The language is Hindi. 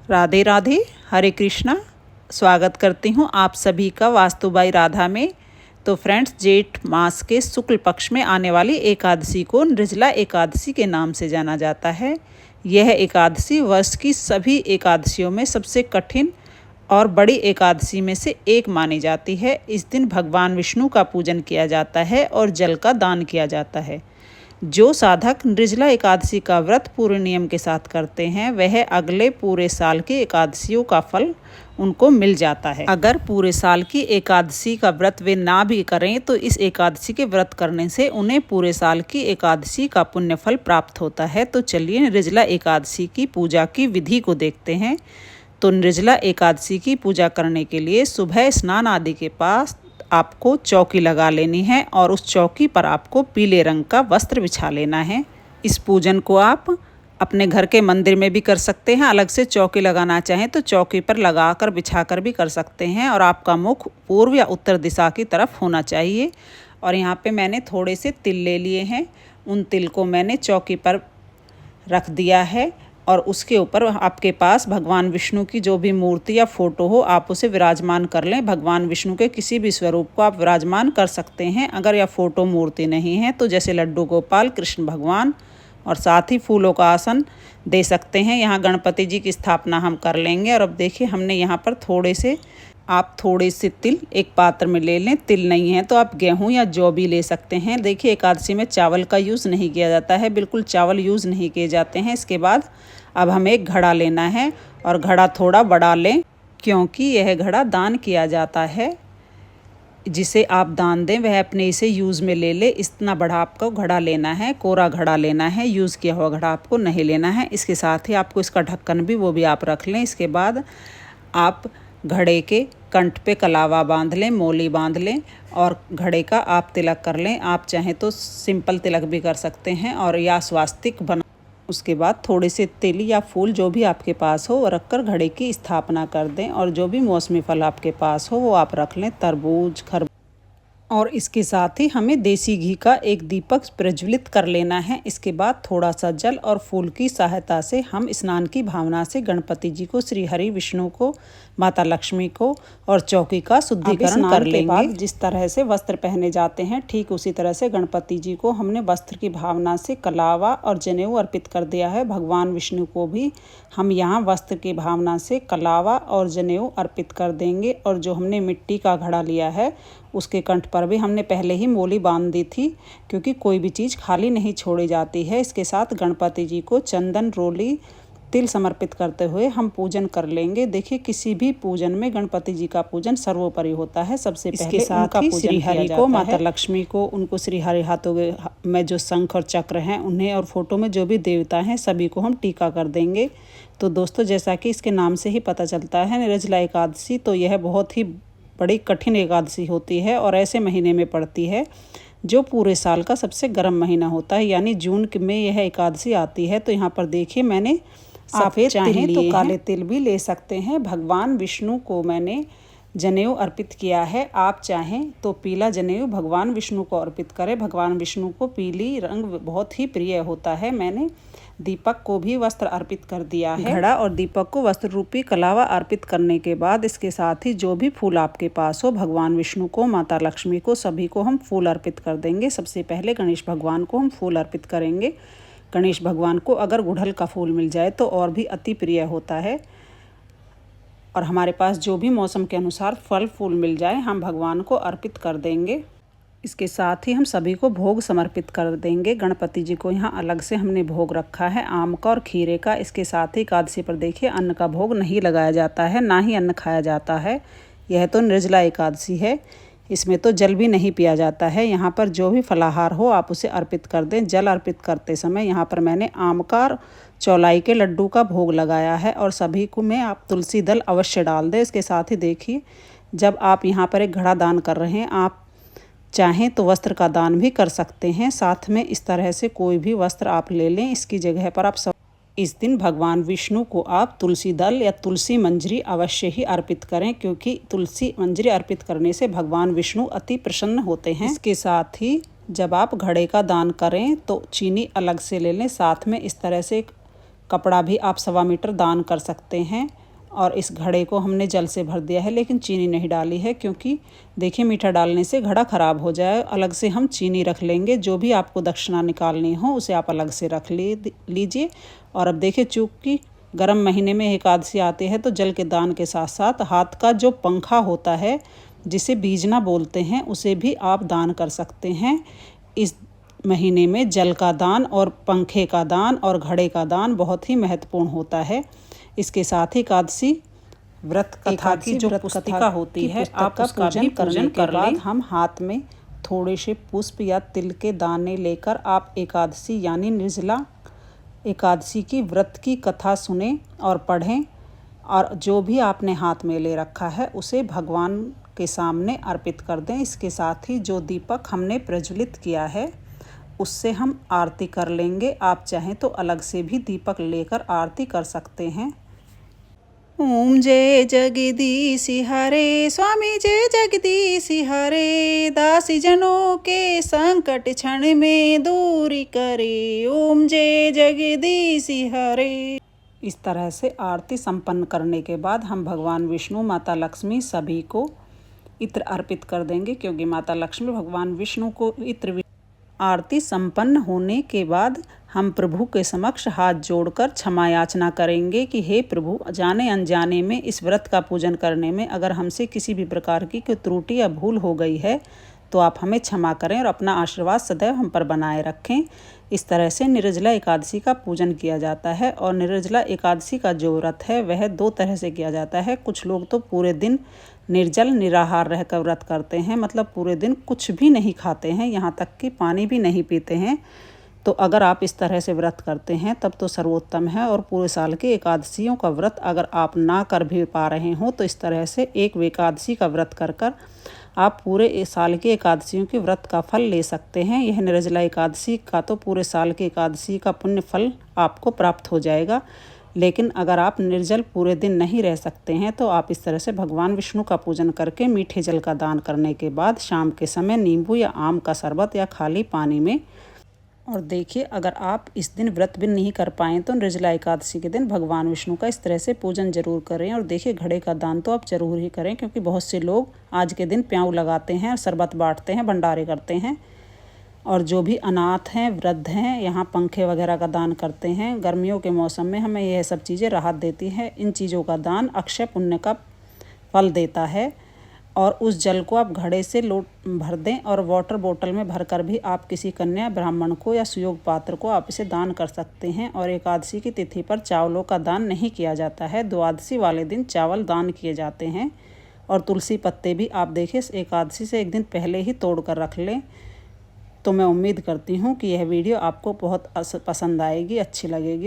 राधे राधे, हरे कृष्णा। स्वागत करती हूँ आप सभी का वास्तु बाई राधा में। तो फ्रेंड्स, जेठ मास के शुक्ल पक्ष में आने वाली एकादशी को निर्जला एकादशी के नाम से जाना जाता है। यह एकादशी वर्ष की सभी एकादशियों में सबसे कठिन और बड़ी एकादशी में से एक मानी जाती है। इस दिन भगवान विष्णु का पूजन किया जाता है और जल का दान किया जाता है। जो साधक निर्जला एकादशी का व्रत पूरे नियम के साथ करते हैं वह अगले पूरे साल की एकादशियों का फल उनको मिल जाता है। अगर पूरे साल की एकादशी का व्रत वे ना भी करें तो इस एकादशी के व्रत करने से उन्हें पूरे साल की एकादशी का पुण्य फल प्राप्त होता है। तो चलिए निर्जला एकादशी की पूजा की विधि को देखते हैं। तो निर्जला एकादशी की पूजा करने के लिए सुबह स्नान आदि के पास आपको चौकी लगा लेनी है और उस चौकी पर आपको पीले रंग का वस्त्र बिछा लेना है। इस पूजन को आप अपने घर के मंदिर में भी कर सकते हैं। अलग से चौकी लगाना चाहें तो चौकी पर लगाकर बिछाकर भी कर सकते हैं। और आपका मुख पूर्व या उत्तर दिशा की तरफ होना चाहिए। और यहाँ पे मैंने थोड़े से तिल ले लिए हैं। उन तिल को मैंने चौकी पर रख दिया है और उसके ऊपर आपके पास भगवान विष्णु की जो भी मूर्ति या फोटो हो आप उसे विराजमान कर लें। भगवान विष्णु के किसी भी स्वरूप को आप विराजमान कर सकते हैं। अगर यह फोटो मूर्ति नहीं है तो जैसे लड्डू गोपाल, कृष्ण भगवान और साथ ही फूलों का आसन दे सकते हैं। यहाँ गणपति जी की स्थापना हम कर लेंगे। और अब देखिए हमने यहाँ पर थोड़े से तिल एक पात्र में ले लें। तिल नहीं है तो आप गेहूं या जौ भी ले सकते हैं। देखिए एकादशी में चावल का यूज़ नहीं किया जाता है, बिल्कुल चावल यूज़ नहीं किए जाते हैं। इसके बाद अब हमें एक घड़ा लेना है और घड़ा थोड़ा बड़ा लें क्योंकि यह घड़ा दान किया जाता है। जिसे आप दान दें वह अपने इसे यूज़ में ले ले। इतना बड़ा आपको घड़ा लेना है, कोरा घड़ा लेना है, यूज़ किया हुआ घड़ा आपको नहीं लेना है। इसके साथ ही आपको इसका ढक्कन भी वो भी आप रख लें। इसके बाद आप घड़े के कंठ पे कलावा बांध लें, मोली बांध लें और घड़े का आप तिलक कर लें। आप चाहें तो सिंपल तिलक भी कर सकते हैं और या स्वास्तिक बना। उसके बाद थोड़े से तिल या फूल जो भी आपके पास हो रखकर घड़े की स्थापना कर दें। और जो भी मौसमी फल आपके पास हो वो आप रख लें, तरबूज, खरबूज। और इसके साथ ही हमें देसी घी का एक दीपक प्रज्वलित कर लेना है। इसके बाद थोड़ा सा जल और फूल की सहायता से हम स्नान की भावना से गणपति जी को, श्री हरि विष्णु को, माता लक्ष्मी को और चौकी का शुद्धिकरण कर लेंगे। बाद जिस तरह से वस्त्र पहने जाते हैं ठीक उसी तरह से गणपति जी को हमने वस्त्र की भावना से कलावा और जनेऊ अर्पित कर दिया है। भगवान विष्णु को भी हम यहाँ वस्त्र की भावना से कलावा और जनेऊ अर्पित कर देंगे। और जो हमने मिट्टी का घड़ा लिया है उसके कंठ पर भी हमने पहले ही मोली बांध दी थी क्योंकि कोई भी चीज़ खाली नहीं छोड़ी जाती है। इसके साथ गणपति जी को चंदन, रोली, तिल समर्पित करते हुए हम पूजन कर लेंगे। देखिए किसी भी पूजन में गणपति जी का पूजन सर्वोपरि होता है। सबसे पहले उनका पूजन श्री हरि को, माता लक्ष्मी को, उनको श्री हरि हाथों में जो शंख और चक्र हैं उन्हें और फोटो में जो भी देवता हैं सभी को हम टीका कर देंगे। तो दोस्तों जैसा कि इसके नाम से ही पता चलता है निर्जला एकादशी, तो यह बहुत ही बड़ी कठिन एकादशी होती है और ऐसे महीने में पड़ती है जो पूरे साल का सबसे गर्म महीना होता है, यानी जून में यह एकादशी आती है। तो यहाँ पर देखिए मैंने सफ़ेद तिल तो काले तिल भी ले सकते हैं। भगवान विष्णु को मैंने जनेऊ अर्पित किया है। आप चाहें तो पीला जनेऊ भगवान विष्णु को अर्पित करें। भगवान विष्णु को पीली रंग बहुत ही प्रिय होता है। मैंने दीपक को भी वस्त्र अर्पित कर दिया है। घड़ा और दीपक को वस्त्र रूपी कलावा अर्पित करने के बाद इसके साथ ही जो भी फूल आपके पास हो, भगवान विष्णु को, माता लक्ष्मी को, सभी को हम फूल अर्पित कर देंगे। सबसे पहले गणेश भगवान को हम फूल अर्पित करेंगे। गणेश भगवान को अगर गुड़हल का फूल मिल जाए तो और भी अति प्रिय होता है। और हमारे पास जो भी मौसम के अनुसार फल फूल मिल जाए हम भगवान को अर्पित कर देंगे। इसके साथ ही हम सभी को भोग समर्पित कर देंगे। गणपति जी को यहाँ अलग से हमने भोग रखा है आम का और खीरे का। इसके साथ ही एकादशी पर देखिए अन्न का भोग नहीं लगाया जाता है, ना ही अन्न खाया जाता है। यह तो निर्जला एकादशी है, इसमें तो जल भी नहीं पिया जाता है। यहाँ पर जो भी फलाहार हो आप उसे अर्पित कर दें। जल अर्पित करते समय यहाँ पर मैंने आम का और चौलाई के लड्डू का भोग लगाया है। और सभी को में आप तुलसी दल अवश्य डाल दें। इसके साथ ही देखिए जब आप यहाँ पर एक घड़ा दान कर रहे हैं, आप चाहें तो वस्त्र का दान भी कर सकते हैं। साथ में इस तरह से कोई भी वस्त्र आप ले लें। इसकी जगह पर आप इस दिन भगवान विष्णु को आप तुलसी दल या तुलसी मंजरी अवश्य ही अर्पित करें क्योंकि तुलसी मंजरी अर्पित करने से भगवान विष्णु अति प्रसन्न होते हैं। इसके साथ ही जब आप घड़े का दान करें तो चीनी अलग से ले लें। साथ में इस तरह से कपड़ा भी आप 1.25 मीटर दान कर सकते हैं। और इस घड़े को हमने जल से भर दिया है, लेकिन चीनी नहीं डाली है क्योंकि देखिए मीठा डालने से घड़ा ख़राब हो जाए। अलग से हम चीनी रख लेंगे। जो भी आपको दक्षिणा निकालनी हो उसे आप अलग से रख लीजिए। और अब देखिए चूँकि गर्म महीने में एकादशी आती है तो जल के दान के साथ साथ हाथ का जो पंखा होता है जिसे बीजना बोलते हैं उसे भी आप दान कर सकते हैं। इस महीने में जल का दान और पंखे का दान और घड़े का दान बहुत ही महत्वपूर्ण होता है। इसके साथ ही एकादशी व्रत कथा की जो पुस्तिका होती है आप उसका भी पूजन करने के बाद हम हाथ में थोड़े से पुष्प या तिल के दाने लेकर आप एकादशी यानी निर्जला एकादशी की व्रत की कथा सुने और पढ़ें। और जो भी आपने हाथ में ले रखा है उसे भगवान के सामने अर्पित कर दें। इसके साथ ही जो दीपक हमने प्रज्वलित किया है उससे हम आरती कर लेंगे। आप चाहें तो अलग से भी दीपक लेकर आरती कर सकते हैं। ओम जय जगदीश हरे, स्वामी जय जगदीश हरे, दासी जनों के संकट क्षण में दूरी करे। ओम जय जगदीश हरे। इस तरह से आरती संपन्न करने के बाद हम भगवान विष्णु, माता लक्ष्मी सभी को इत्र अर्पित कर देंगे, क्योंकि माता लक्ष्मी भगवान विष्णु को इत्र। आरती संपन्न होने के बाद हम प्रभु के समक्ष हाथ जोड़कर क्षमा याचना करेंगे कि हे प्रभु, जाने अनजाने में इस व्रत का पूजन करने में अगर हमसे किसी भी प्रकार की कोई त्रुटि या भूल हो गई है तो आप हमें क्षमा करें और अपना आशीर्वाद सदैव हम पर बनाए रखें। इस तरह से निर्जला एकादशी का पूजन किया जाता है। और निर्जला एकादशी का जो व्रत है वह 2 तरह से किया जाता है। कुछ लोग तो पूरे दिन निर्जल निराहार रहकर व्रत करते हैं, मतलब पूरे दिन कुछ भी नहीं खाते हैं, यहाँ तक कि पानी भी नहीं पीते हैं। तो अगर आप इस तरह से व्रत करते हैं तब तो सर्वोत्तम है। और पूरे साल के एकादशियों का व्रत अगर आप ना कर भी पा रहे हों तो इस तरह से एक एकादशी का व्रत कर आप पूरे साल के एकादशियों के व्रत का फल ले सकते हैं। यह निर्जला एकादशी का तो पूरे साल के एकादशी का पुण्य फल आपको प्राप्त हो जाएगा। लेकिन अगर आप निर्जल पूरे दिन नहीं रह सकते हैं तो आप इस तरह से भगवान विष्णु का पूजन करके मीठे जल का दान करने के बाद शाम के समय नींबू या आम का शरबत या खाली पानी में। और देखिए, अगर आप इस दिन व्रत भी नहीं कर पाएँ तो निर्जला एकादशी के दिन भगवान विष्णु का इस तरह से पूजन जरूर करें। और देखिए, घड़े का दान तो आप जरूर ही करें, क्योंकि बहुत से लोग आज के दिन प्याऊ लगाते हैं और शरबत बांटते हैं, भंडारे करते हैं। और जो भी अनाथ हैं, वृद्ध हैं, यहाँ पंखे वगैरह का दान करते हैं। गर्मियों के मौसम में हमें यह सब चीज़ें राहत देती हैं। इन चीज़ों का दान अक्षय पुण्य का फल देता है। और उस जल को आप घड़े से लोट भर दें और वाटर बोतल में भरकर भी आप किसी कन्या, ब्राह्मण को या सुयोग पात्र को आप इसे दान कर सकते हैं। और एकादशी की तिथि पर चावलों का दान नहीं किया जाता है। द्वादशी वाले दिन चावल दान किए जाते हैं। और तुलसी पत्ते भी आप देखिए एकादशी से एक दिन पहले ही तोड़ कर रख लें। तो मैं उम्मीद करती हूँ कि यह वीडियो आपको बहुत पसंद आएगी, अच्छी लगेगी।